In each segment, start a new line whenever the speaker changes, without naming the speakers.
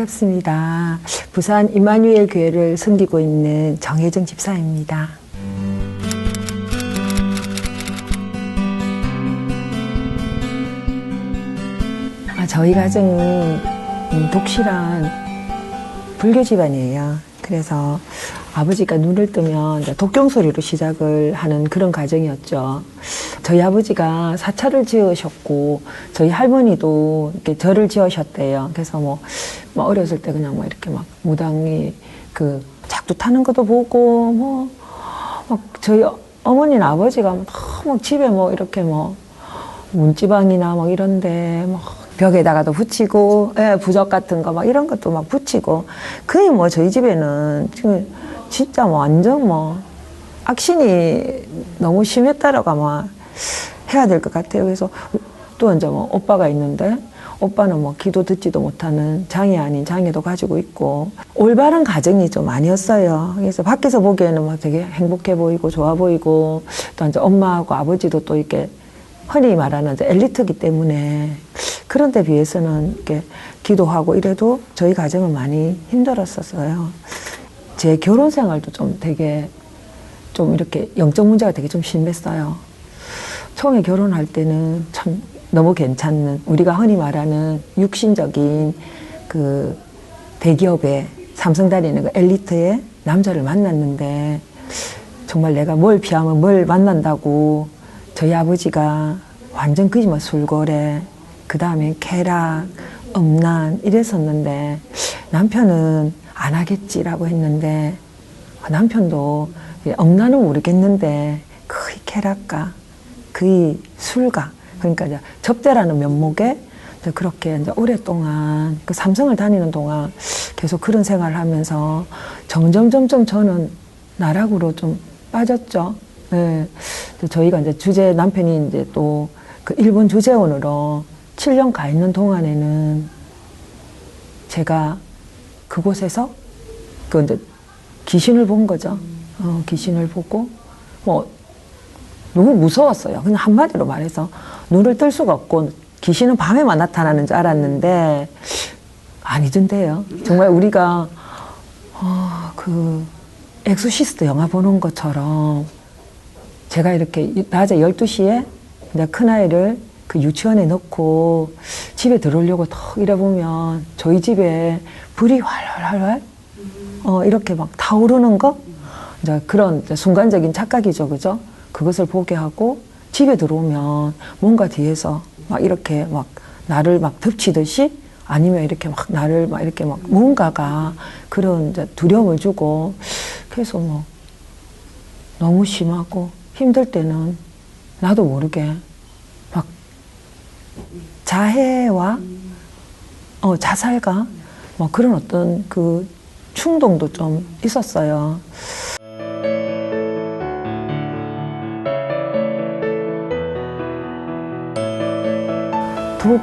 반갑습니다. 부산 임마누엘 교회를 섬기고 있는 정혜정 집사입니다. 저희 가정은 독실한 불교 집안이에요. 그래서 아버지가 눈을 뜨면 독경 소리로 시작을 하는 그런 가정이었죠. 저희 아버지가 사찰을 지으셨고 저희 할머니도 이렇게 절을 지으셨대요. 그래서 뭐 어렸을 때 그냥 막 이렇게 막 무당이 그 작두 타는 것도 보고 막 저희 어머니나 아버지가 막 집에 뭐 이렇게 뭐 문지방이나 막 이런데 막 벽에다가도 붙이고, 예, 부적 같은 거 막 이런 것도 막 붙이고, 거의 뭐 저희 집에는 지금 진짜 뭐 완전 뭐 악신이 너무 심했다라고 아마 해야 될 것 같아요. 그래서 또 이제 뭐 오빠가 있는데, 오빠는 뭐 기도 듣지도 못하는 장애 아닌 장애도 가지고 있고, 올바른 가정이 좀 아니었어요. 그래서 밖에서 보기에는 막 되게 행복해 보이고 좋아 보이고, 또 이제 엄마하고 아버지도 또 이렇게 흔히 말하는 이제 엘리트이기 때문에 그런 데 비해서는 이렇게 기도하고 이래도 저희 가정은 많이 힘들었었어요. 제 결혼 생활도 좀 되게 좀 이렇게 영적 문제가 되게 좀 심했어요. 처음에 결혼할 때는 참 너무 괜찮은, 우리가 흔히 말하는 육신적인 그 대기업에 삼성 다니는 그 엘리트의 남자를 만났는데 정말 내가 뭘 피하면 뭘 만난다고 저희 아버지가 완전 그지만 술거래, 그 다음에 쾌락, 음란 이랬었는데 남편은 안 하겠지라고 했는데 남편도 음란은 모르겠는데 거의 쾌락가, 거의 술가, 그러니까 이제 접대라는 면목에 이제 그렇게 이제 오랫동안 그 삼성을 다니는 동안 계속 그런 생활을 하면서 점점 저는 나락으로 좀 빠졌죠. 네. 저희가 이제 남편이 이제 또 그 일본 주재원으로 7년 가 있는 동안에는 제가 그곳에서 그 이제 귀신을 본 거죠. 귀신을 보고 뭐 너무 무서웠어요. 그냥 한마디로 말해서 눈을 뜰 수가 없고 귀신은 밤에만 나타나는 줄 알았는데 아니던데요. 정말 우리가 그 엑소시스트 영화 보는 것처럼 제가 이렇게 낮에 12시에 이제 큰아이를 그 유치원에 넣고 집에 들어오려고 턱 이래보면 저희 집에 불이 활활활활 이렇게 막 타오르는 거? 이제 그런 이제 순간적인 착각이죠. 그죠? 그것을 보게 하고 집에 들어오면 뭔가 뒤에서 막 이렇게 막 나를 막 덮치듯이 아니면 이렇게 막 나를 막 이렇게 막 뭔가가 그런 이제 두려움을 주고 그래서 뭐 너무 심하고 힘들 때는 나도 모르게 막 자해와 자살과 뭐 그런 어떤 그 충동도 좀 있었어요.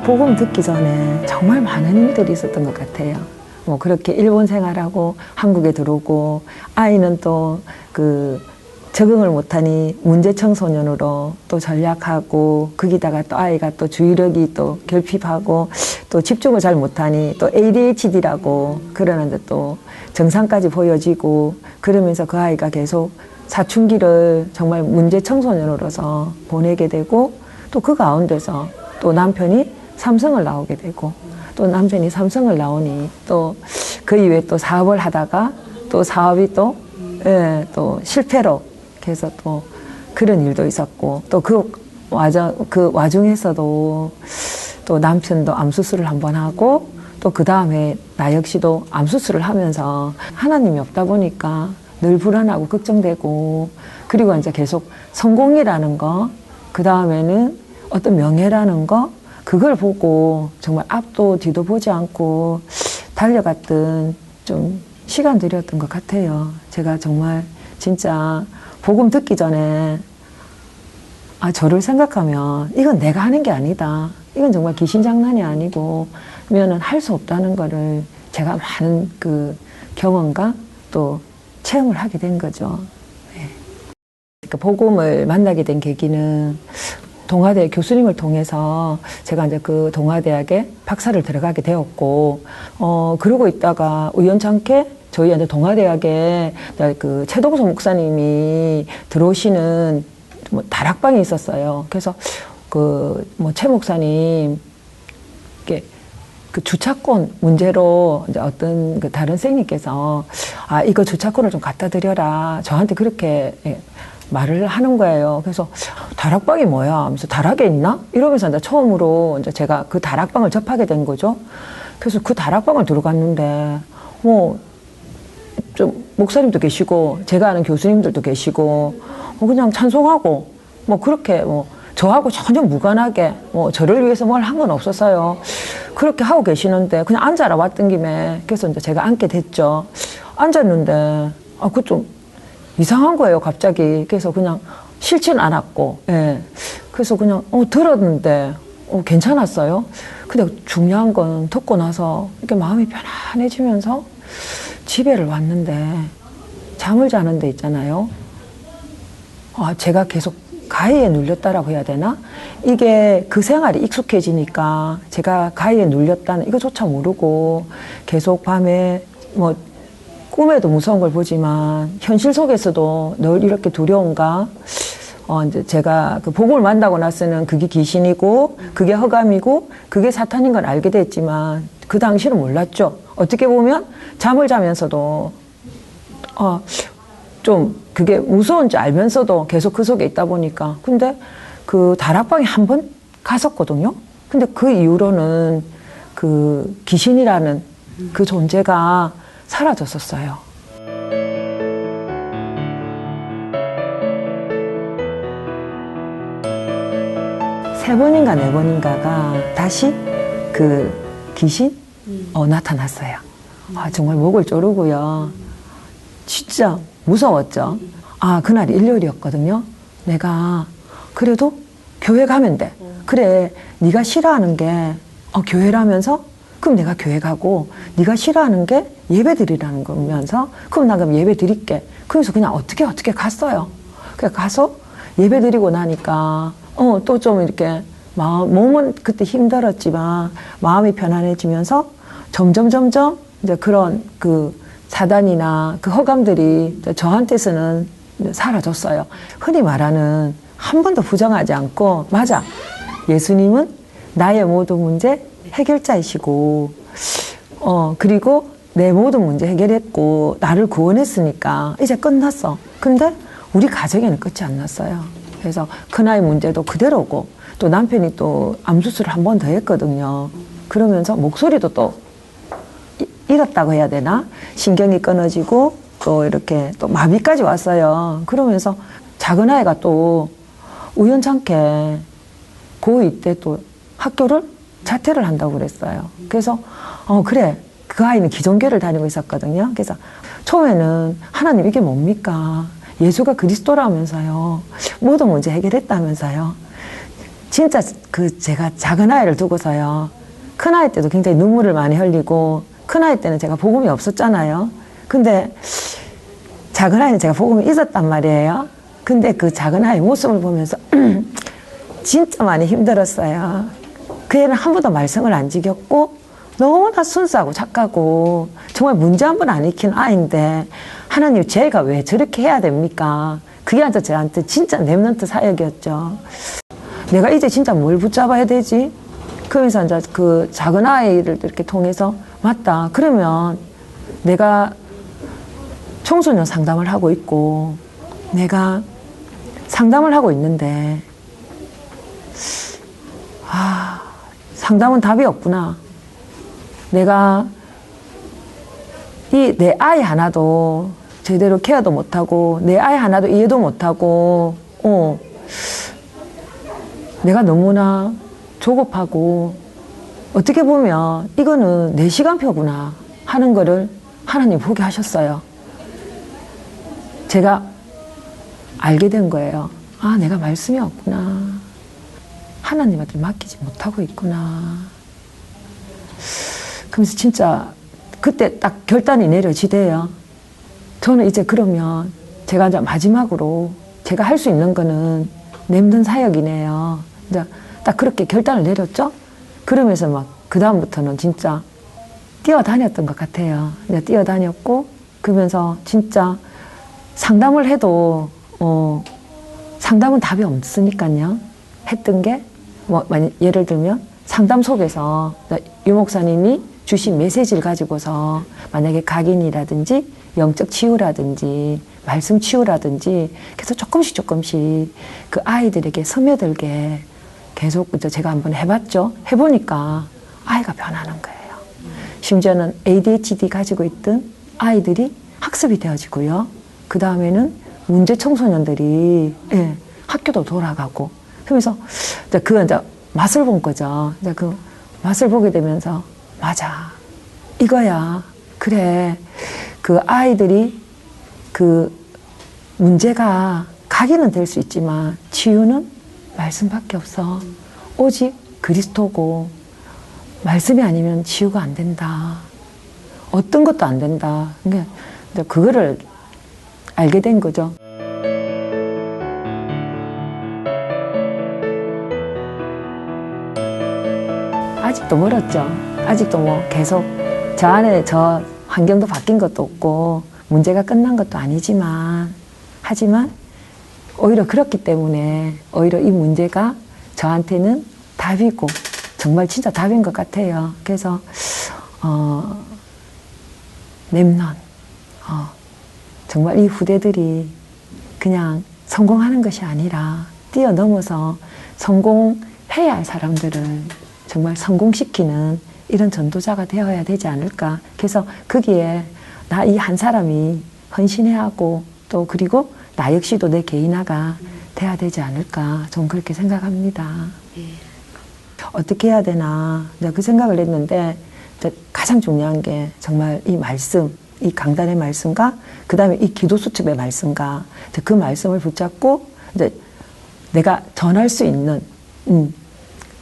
복음 듣기 전에 정말 많은 일들이 있었던 것 같아요. 뭐 그렇게 일본 생활하고 한국에 들어오고 아이는 또 그 적응을 못하니 문제 청소년으로 또 전락하고 거기다가 또 아이가 또 주의력이 또 결핍하고 또 집중을 잘 못하니 또 ADHD라고 그러는데 또 증상까지 보여지고 그러면서 그 아이가 계속 사춘기를 정말 문제 청소년으로서 보내게 되고 또 그 가운데서 또 남편이 삼성을 나오게 되고 또 남편이 삼성을 나오니 또 그 이후에 또 사업을 하다가 또 사업이 또 실패로 그래서 또 그런 일도 있었고 또 그 와중에서도 또 남편도 암수술을 한번 하고 또 그 다음에 나 역시도 암수술을 하면서 하나님이 없다 보니까 늘 불안하고 걱정되고 그리고 이제 계속 성공이라는 거 그 다음에는 어떤 명예라는 거 그걸 보고 정말 앞도 뒤도 보지 않고 달려갔던 좀 시간들이었던 것 같아요. 제가 정말 진짜 복음 듣기 전에 저를 생각하면 이건 내가 하는 게 아니다. 이건 정말 귀신 장난이 아니고 면은 할 수 없다는 거를 제가 많은 그 경험과 또 체험을 하게 된 거죠. 네. 그러니까 복음을 만나게 된 계기는 동아대 교수님을 통해서 제가 이제 그 동아대학에 박사를 들어가게 되었고, 그러고 있다가 우연찮게 저희 이제 동아대학에 그 최동수 목사님이 들어오시는 뭐 다락방이 있었어요. 그래서 그 뭐 최 목사님 그 주차권 문제로 이제 어떤 그 다른 선생님께서 이거 주차권을 좀 갖다 드려라 저한테 그렇게 말을 하는 거예요. 그래서 다락방이 뭐야 하면서 다락에 있나? 이러면서 이제 처음으로 이제 제가 그 다락방을 접하게 된 거죠. 그래서 그 다락방을 들어갔는데 뭐 좀 목사님도 계시고 제가 아는 교수님들도 계시고 그냥 찬송하고 뭐 그렇게 뭐 저하고 전혀 무관하게 뭐 저를 위해서 뭘 한 건 없었어요. 그렇게 하고 계시는데 그냥 앉아라 왔던 김에 그래서 이제 제가 앉게 됐죠. 앉았는데 그 좀 이상한 거예요 갑자기. 그래서 그냥 싫지는 않았고, 예. 그래서 그냥 들었는데 괜찮았어요. 근데 중요한 건 듣고 나서 이렇게 마음이 편안해지면서 집에를 왔는데 잠을 자는 데 있잖아요. 제가 계속 가위에 눌렸다라고 해야 되나? 이게 그 생활이 익숙해지니까 제가 가위에 눌렸다는 이거조차 모르고 계속 밤에 뭐 꿈에도 무서운 걸 보지만 현실 속에서도 늘 이렇게 두려운가? 이제 제가 그 복음을 만나고 나서는 그게 귀신이고 그게 허감이고 그게 사탄인 걸 알게 됐지만 그 당시는 몰랐죠. 어떻게 보면 잠을 자면서도 좀 그게 무서운지 알면서도 계속 그 속에 있다 보니까. 근데 그 다락방에 한 번 갔었거든요. 근데 그 이후로는 그 귀신이라는 그 존재가 사라졌었어요. 세 번인가 네 번인가가 다시 그 귀신 나타났어요. 정말 목을 조르고요. 진짜 무서웠죠. 그날이 일요일이었거든요. 내가 그래도 교회 가면 돼. 그래, 네가 싫어하는 게 교회라면서? 그럼 내가 교회 가고 네가 싫어하는 게 예배 드리라는 거면서 그럼 나 그럼 예배 드릴게. 그래서 그냥 어떻게 갔어요. 그래 가서 예배 드리고 나니까 또 좀 이렇게 몸은 그때 힘들었지만 마음이 편안해지면서 점점 이제 그런 그 사단이나 그 허감들이 저한테서는 사라졌어요. 흔히 말하는 한 번도 부정하지 않고 맞아. 예수님은 나의 모든 문제 해결자이시고 그리고 내 모든 문제 해결했고 나를 구원했으니까 이제 끝났어. 근데 우리 가정에는 끝이 안 났어요. 그래서 큰아이 문제도 그대로고 또 남편이 또 암수술을 한 번 더 했거든요. 그러면서 목소리도 또 잃었다고 해야 되나? 신경이 끊어지고 또 이렇게 또 마비까지 왔어요. 그러면서 작은 아이가 또 우연찮게 고2 때 또 학교를 자퇴를 한다고 그랬어요. 그래서 그래. 그 아이는 기존교를 다니고 있었거든요. 그래서 처음에는 하나님 이게 뭡니까? 예수가 그리스도라면서요. 모든 문제 해결했다면서요. 진짜 제가 작은 아이를 두고서요. 큰 아이 때도 굉장히 눈물을 많이 흘리고 큰 아이 때는 제가 복음이 없었잖아요. 근데 작은 아이는 제가 복음이 있었단 말이에요. 근데 그 작은 아이 모습을 보면서 진짜 많이 힘들었어요. 그 애는 한 번도 말썽을 안 지겼고 너무나 순수하고 착하고 정말 문제 한 번 안 익힌 아이인데 하나님 제가 왜 저렇게 해야 됩니까? 그게 아주 저한테 진짜 랩런트 사역이었죠. 내가 이제 진짜 뭘 붙잡아야 되지? 그러면서 이제 그 작은 아이를 이렇게 통해서 맞다. 그러면 내가 청소년 상담을 하고 있고 내가 상담을 하고 있는데 상담은 답이 없구나. 내가 내 아이 하나도 제대로 케어도 못하고 내 아이 하나도 이해도 못하고 내가 너무나 조급하고 어떻게 보면 이거는 내 시간표구나 하는 거를 하나님 보게 하셨어요. 제가 알게 된 거예요. 내가 말씀이 없구나. 하나님한테 맡기지 못하고 있구나. 그러면서 진짜 그때 딱 결단이 내려지대요. 저는 이제 그러면 제가 이제 마지막으로 제가 할 수 있는 거는 냅는 사역이네요. 이제 딱 그렇게 결단을 내렸죠. 그러면서 막 그다음부터는 진짜 뛰어다녔던 것 같아요. 이제 뛰어다녔고, 그러면서 진짜 상담을 해도, 상담은 답이 없으니까요. 했던 게, 뭐, 예를 들면, 상담 속에서 유 목사님이 주신 메시지를 가지고서 만약에 각인이라든지, 영적 치유라든지, 말씀 치유라든지, 계속 조금씩 그 아이들에게 스며들게 계속 제가 한번 해봤죠. 해보니까 아이가 변하는 거예요. 심지어는 ADHD 가지고 있던 아이들이 학습이 되어지고요. 그 다음에는 문제 청소년들이, 예, 학교도 돌아가고. 그러면서 그 이제 맛을 본 거죠. 이제 그 맛을 보게 되면서, 맞아, 이거야. 그래. 그 아이들이 그 문제가 각인은 될 수 있지만 치유는 말씀밖에 없어. 오직 그리스도고, 말씀이 아니면 치유가 안 된다. 어떤 것도 안 된다. 그러니까 그거를 알게 된 거죠. 아직도 멀었죠. 아직도 뭐 계속 저 안에 저 환경도 바뀐 것도 없고 문제가 끝난 것도 아니지만, 하지만 오히려 그렇기 때문에 오히려 이 문제가 저한테는 답이고 정말 진짜 답인 것 같아요. 그래서 렘넌, 정말 이 후대들이 그냥 성공하는 것이 아니라 뛰어넘어서 성공해야 할 사람들을 정말 성공시키는 이런 전도자가 되어야 되지 않을까. 그래서 거기에 나 이 한 사람이 헌신해야 하고, 또 그리고 나 역시도 내 개인화가 돼야 되지 않을까. 좀 그렇게 생각합니다. 어떻게 해야 되나, 그 생각을 했는데, 가장 중요한 게 정말 이 말씀, 이 강단의 말씀과 그 다음에 이 기도 수첩의 말씀과 그 말씀을 붙잡고 이제 내가 전할 수 있는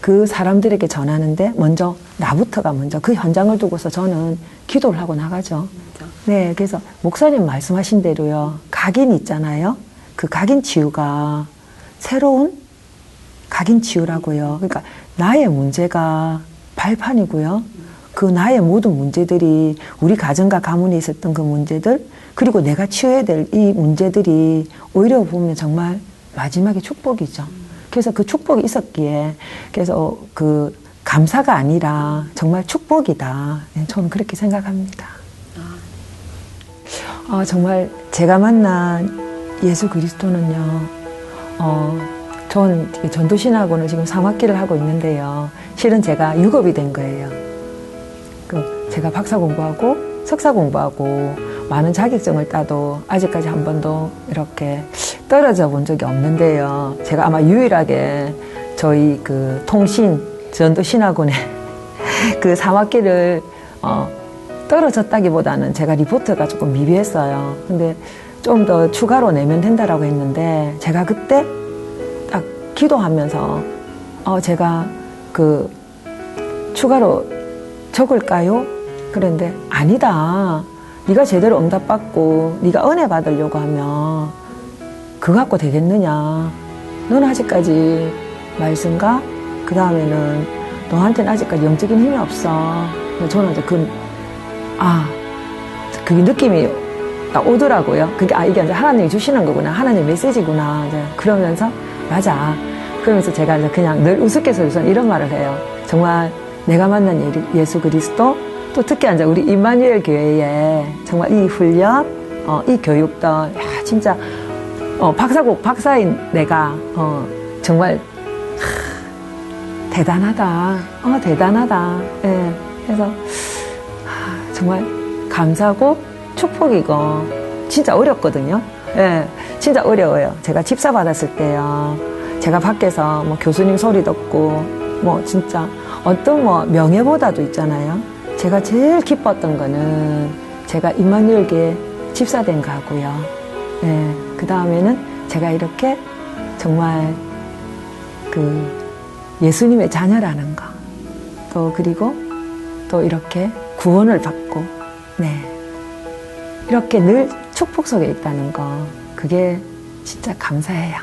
그 사람들에게 전하는데 먼저 나부터가 먼저 그 현장을 두고서 저는 기도를 하고 나가죠. 네, 그래서 목사님 말씀하신 대로요. 각인 있잖아요. 그 각인 치유가 새로운 각인 치유라고요. 그러니까 나의 문제가 발판이고요. 그 나의 모든 문제들이 우리 가정과 가문에 있었던 그 문제들, 그리고 내가 치유해야 될 이 문제들이 오히려 보면 정말 마지막에 축복이죠. 그래서 그 축복이 있었기에, 그래서 그 감사가 아니라 정말 축복이다. 저는 그렇게 생각합니다. 정말 제가 만난 예수 그리스도는요, 전 전도신학원을 지금 3학기를 하고 있는데요. 실은 제가 유급이 된 거예요. 제가 박사 공부하고 석사 공부하고 많은 자격증을 따도 아직까지 한 번도 이렇게 떨어져 본 적이 없는데요. 제가 아마 유일하게 저희 그 통신 전도신학원에 그 3학기를 떨어졌다기보다는 제가 리포트가 조금 미비했어요. 근데 좀 더 추가로 내면 된다라고 했는데, 제가 그때 딱 기도하면서 제가 그 추가로 적을까요? 그런데 아니다. 네가 제대로 응답받고 네가 은혜 받으려고 하면 그거 갖고 되겠느냐. 너는 아직까지 말씀과 그 다음에는 너한테는 아직까지 영적인 힘이 없어. 저는 이제 그게 느낌이 딱 오더라고요. 그게 이게 이제 하나님이 주시는 거구나. 하나님 메시지구나. 이제 그러면서 맞아. 그러면서 제가 이제 그냥 늘 우스갯소리로 저는 이런 말을 해요. 정말 내가 만난 예수 그리스도, 또 특히 이제 우리 임마누엘 교회에 정말 이 훈련, 이 교육들, 야, 진짜 박사인 내가 정말 대단하다. 대단하다. 예. 그래서 정말 감사고 축복이고 진짜 어렵거든요. 예. 진짜 어려워요. 제가 집사 받았을 때요. 제가 밖에서 뭐 교수님 소리 듣고 뭐 진짜 어떤 뭐 명예보다도 있잖아요. 제가 제일 기뻤던 거는 제가 임마누엘교회 집사된 거고요. 예. 그 다음에는 제가 이렇게 정말 그 예수님의 자녀라는 거, 또 그리고 또 이렇게 구원을 받고 네. 이렇게 늘 축복 속에 있다는 거, 그게 진짜 감사해요.